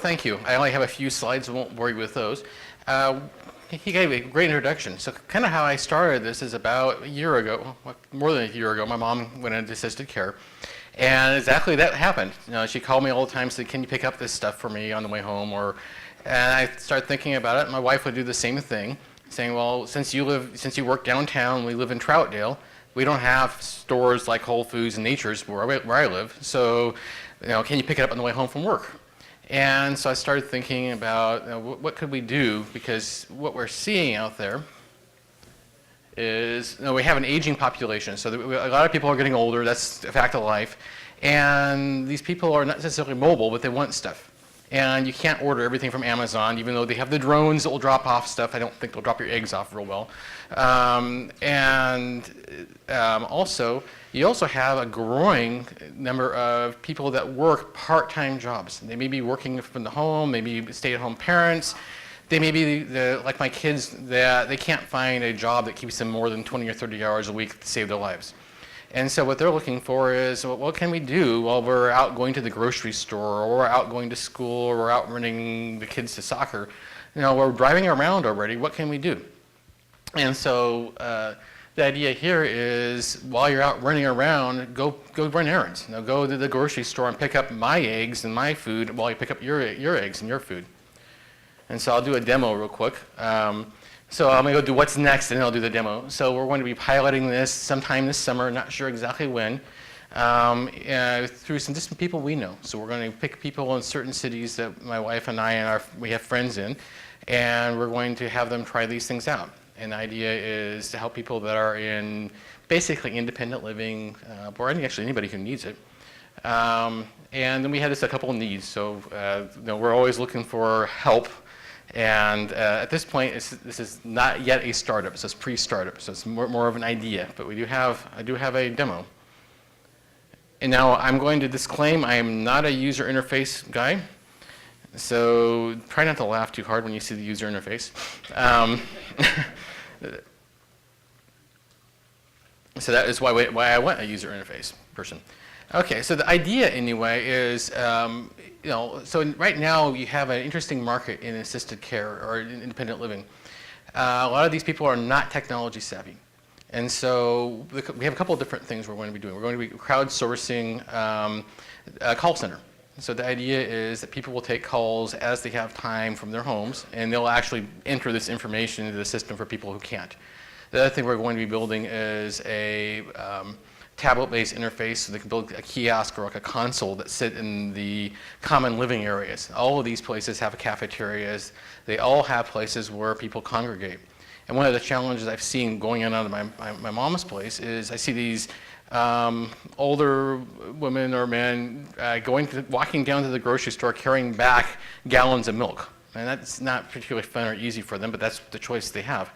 thank you. I only have a few slides, I won't bore you with those. He gave a great introduction. So kind of how I started this is about a year ago, more than a year ago, my mom went into assisted care. And exactly that happened. She called me all the time, said, can you pick up this stuff for me on the way home? And I started thinking about it. My wife would do the same thing, saying, well, since you work downtown, we live in Troutdale, we don't have stores like Whole Foods and Nature's where I live. So, can you pick it up on the way home from work? And so I started thinking about what could we do, because what we're seeing out there is we have an aging population. So a lot of people are getting older, that's a fact of life. And these people are not necessarily mobile, but they want stuff. And you can't order everything from Amazon, even though they have the drones that will drop off stuff. I don't think they'll drop your eggs off real well. Also, you also have a growing number of people that work part-time jobs. They may be working from the home, maybe stay-at-home parents. They may be, like my kids, that they can't find a job that keeps them more than 20 or 30 hours a week to save their lives. And so what they're looking for is, well, what can we do while we're out going to the grocery store, or we're out going to school, or we're out running the kids to soccer? We're driving around already, what can we do? And so the idea here is, while you're out running around, go run errands. Go to the grocery store and pick up my eggs and my food while you pick up your eggs and your food. And so I'll do a demo real quick. So I'm going to go do what's next, and then I'll do the demo. So we're going to be piloting this sometime this summer, not sure exactly when, through some distant people we know. So we're going to pick people in certain cities that my wife and I we have friends in, and we're going to have them try these things out. And the idea is to help people that are in basically independent living, or actually anybody who needs it. And then we had a couple of needs. So we're always looking for help. And at this point, this is not yet a startup, so it's pre-startup, so it's more of an idea. But I do have a demo. And now I'm going to disclaim I am not a user interface guy. So try not to laugh too hard when you see the user interface. So that is why I want a user interface person. Okay, so the idea anyway is, so right now you have an interesting market in assisted care or in independent living. A lot of these people are not technology savvy. And so we have a couple of different things we're going to be doing. We're going to be crowdsourcing a call center. So the idea is that people will take calls as they have time from their homes, and they'll actually enter this information into the system for people who can't. The other thing we're going to be building is a tablet-based interface, so they can build a kiosk or like a console that sit in the common living areas. All of these places have cafeterias. They all have places where people congregate. And one of the challenges I've seen going in and out of my mom's place is I see these older women or men walking down to the grocery store carrying back gallons of milk. And that's not particularly fun or easy for them, but that's the choice they have.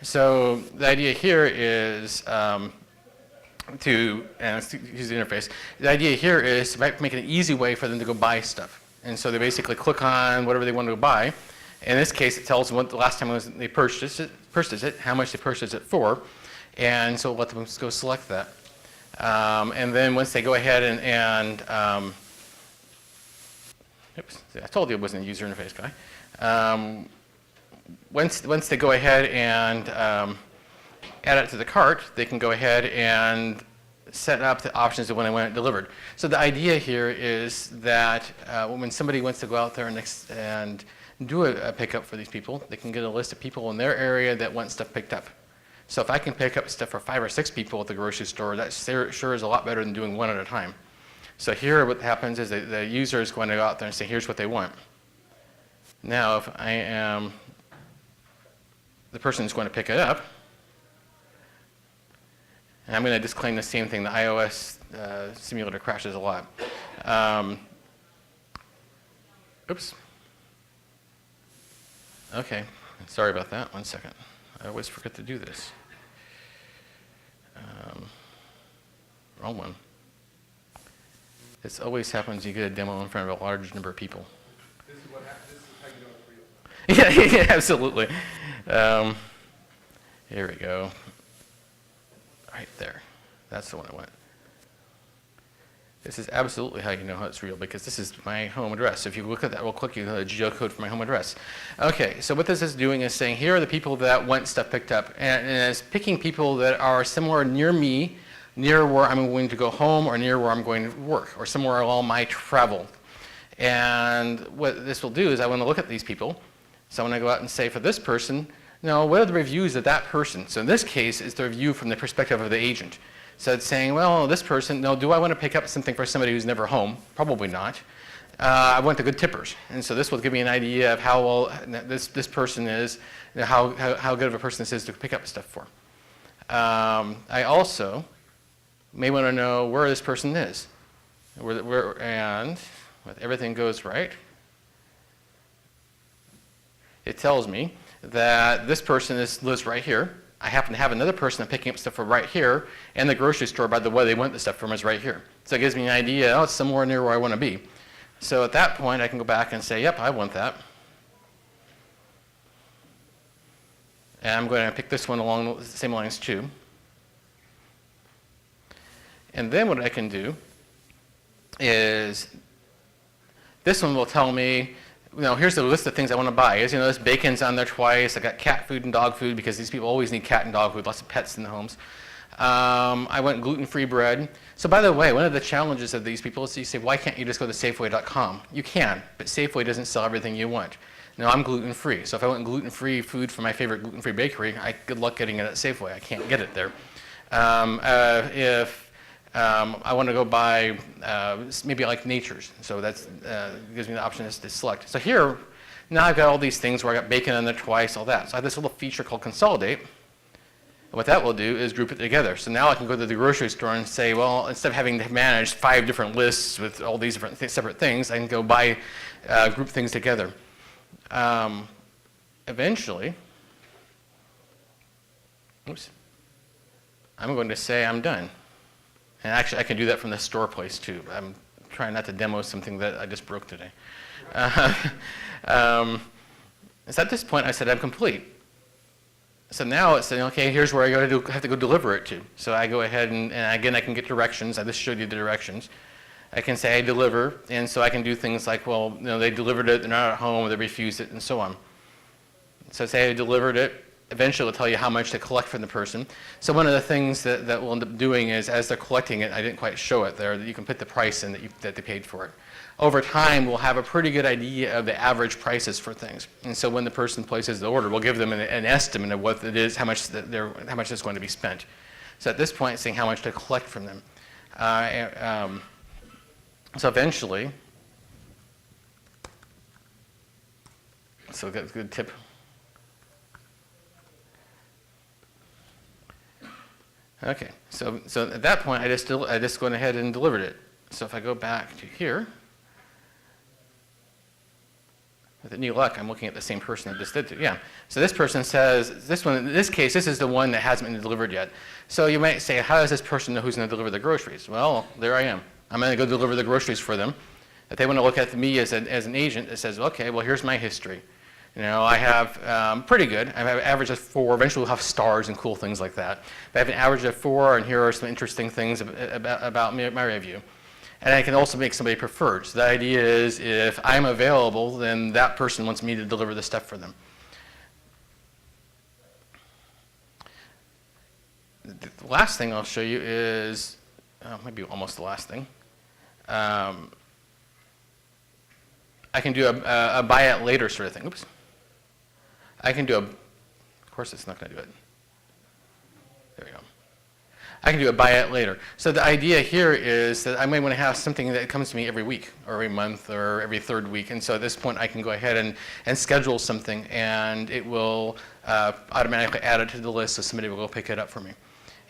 So the idea here is let's use the interface. The idea here is to make it an easy way for them to go buy stuff. And so they basically click on whatever they want to go buy. In this case, it tells them what the last time they purchased it, how much they purchased it for, and so let them go select that. And then once they go ahead oops, I told you it wasn't a user interface guy. Once they go ahead and add it to the cart, they can go ahead and set up the options of when they want it delivered. So the idea here is that when somebody wants to go out there and do a pickup for these people, they can get a list of people in their area that want stuff picked up. So if I can pick up stuff for 5 or 6 people at the grocery store, that sure is a lot better than doing one at a time. So here what happens is the user is going to go out there and say, here's what they want. Now if I am the person who's going to pick it up, and I'm going to disclaim the same thing, the iOS simulator crashes a lot. Oops. Okay, sorry about that, 1 second. I always forget to do this. Wrong one. This always happens, you get a demo in front of a large number of people. This is what happens, this is how you do it for real. Yeah, absolutely. Here we go. Right there. That's the one I want. This is absolutely how you know how it's real, because this is my home address. So if you look at that real quick, you know the geocode for my home address. Okay, so what this is doing is saying, here are the people that want stuff picked up, and it's picking people that are somewhere near me, near where I'm going to go home, or near where I'm going to work, or somewhere along my travel. And what this will do is I want to look at these people. So I want to go out and say, for this person, now what are the reviews of that person? So in this case, it's the review from the perspective of the agent. So it's saying, well, this person, no, do I want to pick up something for somebody who's never home? Probably not. I want the good tippers. And so this will give me an idea of how well this person is, you know, how good of a person this is to pick up stuff for. I also may want to know where this person is. And if everything goes right, it tells me that this person lives right here. I happen to have another person that's picking up stuff from right here, and the grocery store, by the way, they want the stuff from is right here. So it gives me an idea, oh, it's somewhere near where I want to be. So at that point, I can go back and say, yep, I want that. And I'm going to pick this one along the same lines too. And then what I can do is, this one will tell me, you know, here's the list of things I want to buy. As you know, this bacon's on there twice. I got cat food and dog food because these people always need cat and dog food, lots of pets in the homes. I want gluten-free bread. So by the way, one of the challenges of these people is you say, why can't you just go to Safeway.com? You can, but Safeway doesn't sell everything you want. Now, I'm gluten-free, so if I want gluten-free food from my favorite gluten-free bakery, good luck getting it at Safeway. I can't get it there. If I want to go buy maybe like Nature's, so that gives me the option to select. So here, now I've got all these things where I got bacon on there twice, all that. So I have this little feature called Consolidate. And what that will do is group it together. So now I can go to the grocery store and say, well, instead of having to manage 5 different lists with all these different separate things, I can go buy, group things together. Eventually, oops, I'm going to say I'm done. And actually, I can do that from the store place too. I'm trying not to demo something that I just broke today. So at this point, I said I'm complete. So now it's saying, okay, here's where I have to go deliver it to. So I go ahead and again, I can get directions. I just showed you the directions. I can say I deliver, and so I can do things like, well, you know, they delivered it, they're not at home, or they refused it, and so on. So say I delivered it. Eventually, it'll tell you how much to collect from the person. So one of the things that we'll end up doing is, as they're collecting it, I didn't quite show it there, that you can put the price in that they paid for it. Over time, we'll have a pretty good idea of the average prices for things. And so when the person places the order, we'll give them an estimate of what it is, how much is going to be spent. So at this point, it's saying how much to collect from them. So eventually, so that's a good tip. Okay, so at that point, I just went ahead and delivered it. So if I go back to here, with any luck, I'm looking at the same person I just did to. Yeah. So this person says, this one, in this case, this is the one that hasn't been delivered yet. So you might say, how does this person know who's going to deliver the groceries? Well, there I am. I'm going to go deliver the groceries for them. If they want to look at me as an agent, it says, okay, well, here's my history. You know, I have pretty good. I have an average of 4. Eventually, we'll have stars and cool things like that. But I have an average of 4, and here are some interesting things about my review. And I can also make somebody preferred. So the idea is, if I'm available, then that person wants me to deliver the stuff for them. The last thing I'll show you is, maybe almost the last thing. I can do a buy it later sort of thing. Oops. I can do of course it's not going to do it. There we go. I can do a buy it later. So the idea here is that I might want to have something that comes to me every week or every month or every 3rd week. And so at this point, I can go ahead and schedule something, and it will automatically add it to the list so somebody will go pick it up for me.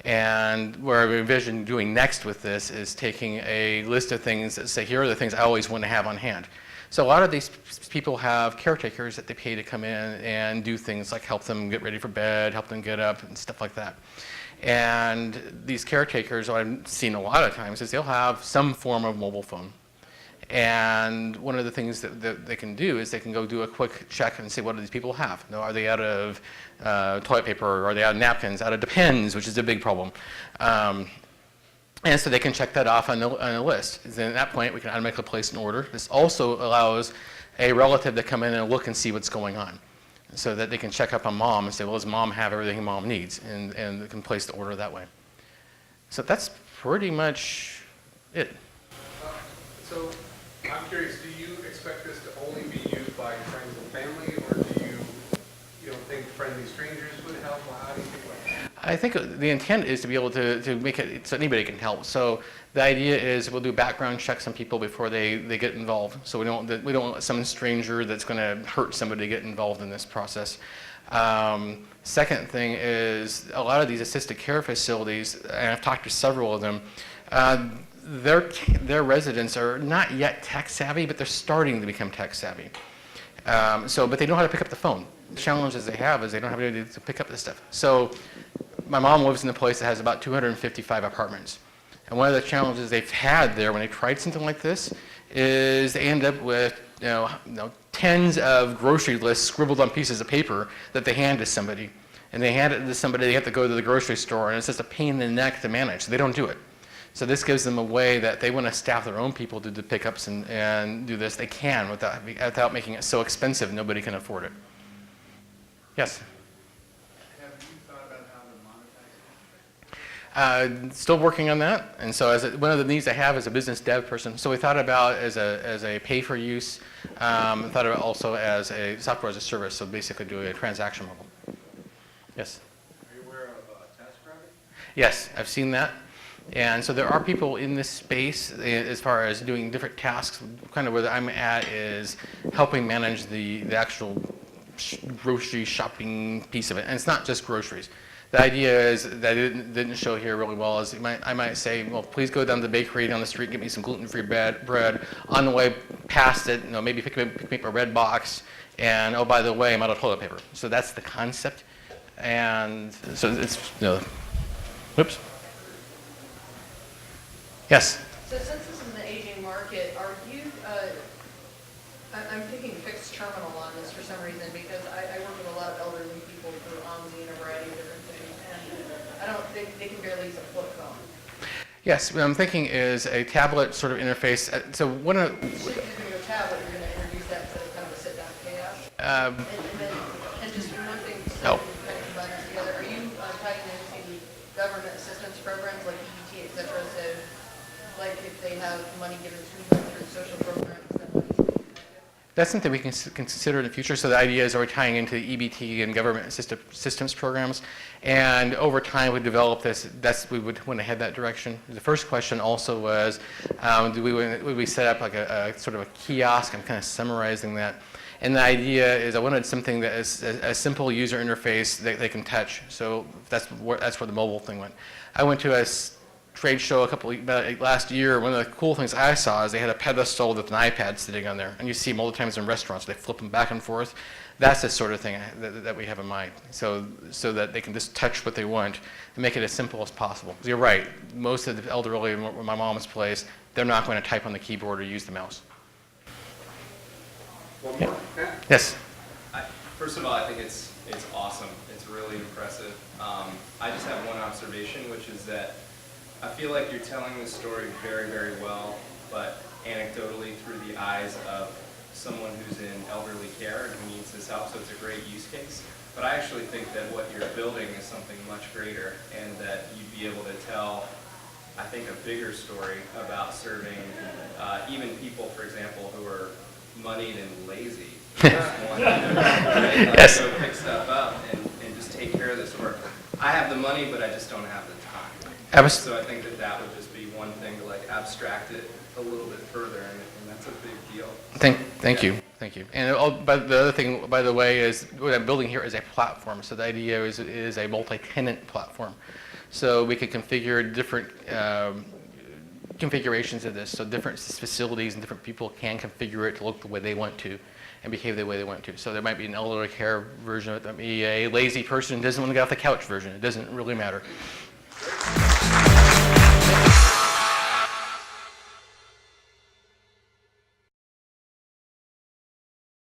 And where I envision doing next with this is taking a list of things that say, here are the things I always want to have on hand. So a lot of these people have caretakers that they pay to come in and do things like help them get ready for bed, help them get up, and stuff like that. And these caretakers, what I've seen a lot of times, is they'll have some form of mobile phone. And one of the things that they can do is they can go do a quick check and see what do these people have. Now, are they out of toilet paper? Are they out of napkins? Out of Depends, which is a big problem. And so they can check that off on the list. Then at that point, we can automatically place an order. This also allows a relative to come in and look and see what's going on, so that they can check up on mom and say, well, does mom have everything mom needs? And they can place the order that way. So that's pretty much it. So I'm curious, do you expect this to only be used by your friends and family, or do you don't think friendly strangers would help? Well, how do you think about that? I think the intent is to be able to make it so anybody can help. So the idea is we'll do background checks on people before they get involved. So we don't let some stranger that's going to hurt somebody get involved in this process. Second thing is a lot of these assisted care facilities, and I've talked to several of them, their residents are not yet tech savvy, but they're starting to become tech savvy. But they know how to pick up the phone. The challenges they have is they don't have anybody to pick up this stuff. So my mom lives in a place that has about 255 apartments. And one of the challenges they've had there when they tried something like this is they end up with tens of grocery lists scribbled on pieces of paper that they hand to somebody. And they hand it to somebody, they have to go to the grocery store, and it's just a pain in the neck to manage. So they don't do it. So this gives them a way that they want to staff their own people to do pickups and do this. They can without making it so expensive nobody can afford it. Yes? Have you thought about how to monetize it? Still working on that. And so one of the needs I have is a business dev person. So we thought about as a pay for use, thought about also as a software as a service. So basically do a transaction model. Yes? Are you aware of TaskRabbit? Yes, I've seen that. And so there are people in this space as far as doing different tasks. Kind of where I'm at is helping manage the actual grocery shopping piece of it. And it's not just groceries. The idea is that it didn't show here really well is I might say, well, please go down to the bakery down the street and get me some gluten-free bread. On the way past it, maybe pick me up a red box. And oh, by the way, I'm out of toilet paper. So that's the concept. And so it's, whoops. Yes? So since this is an aging market, are you, I'm thinking fixed terminal on this for some reason because I work with a lot of elderly people through OMSI and a variety of different things, and they can barely use a flip phone. Yes, what I'm thinking is a tablet sort of interface. So one of So if you're going to go tablet, you're going to introduce that to kind of a sit-down chaos. And just one thing, so we kind of combine this together, are you tying into government assistance programs like EBT, et cetera, so like if they have money given to them through social programs, that money's being connected? that's something we can consider in the future. So the idea is we're tying into the EBT and government systems programs. And over time we develop this, we would want to head that direction. The first question also was, would we set up like a sort of a kiosk? I'm kind of summarizing that. And the idea is I wanted something that is a simple user interface that they can touch. So that's where the mobile thing went. I went to a trade show last year. One of the cool things I saw is they had a pedestal with an iPad sitting on there. And you see them all the times in restaurants. They flip them back and forth. That's the sort of thing that we have in mind. So that they can just touch what they want and make it as simple as possible. Because you're right. Most of the elderly in my mom's place, they're not going to type on the keyboard or use the mouse. One more? Matt? Yes. First of all, I think it's awesome. It's really impressive. I just have one observation, which is that I feel like you're telling the story very, very well, but anecdotally through the eyes of someone who's in elderly care and who needs this help, so it's a great use case. But I actually think that what you're building is something much greater, and that you'd be able to tell, I think, a bigger story about serving even people, for example, who are moneyed and lazy. Yes. Go pick stuff up and just take care of this work. I have the money, but I just don't have the time. So I think that would just be one thing to like abstract it a little bit further, and that's a big deal. Thank you. And but the other thing, by the way, is what I'm building here is a platform. So the idea is a multi-tenant platform. So we could configure different configurations of this. So different facilities and different people can configure it to look the way they want to and behave the way they want to. So there might be an elderly care version of it. There might be a lazy person who doesn't want to get off the couch version. It doesn't really matter.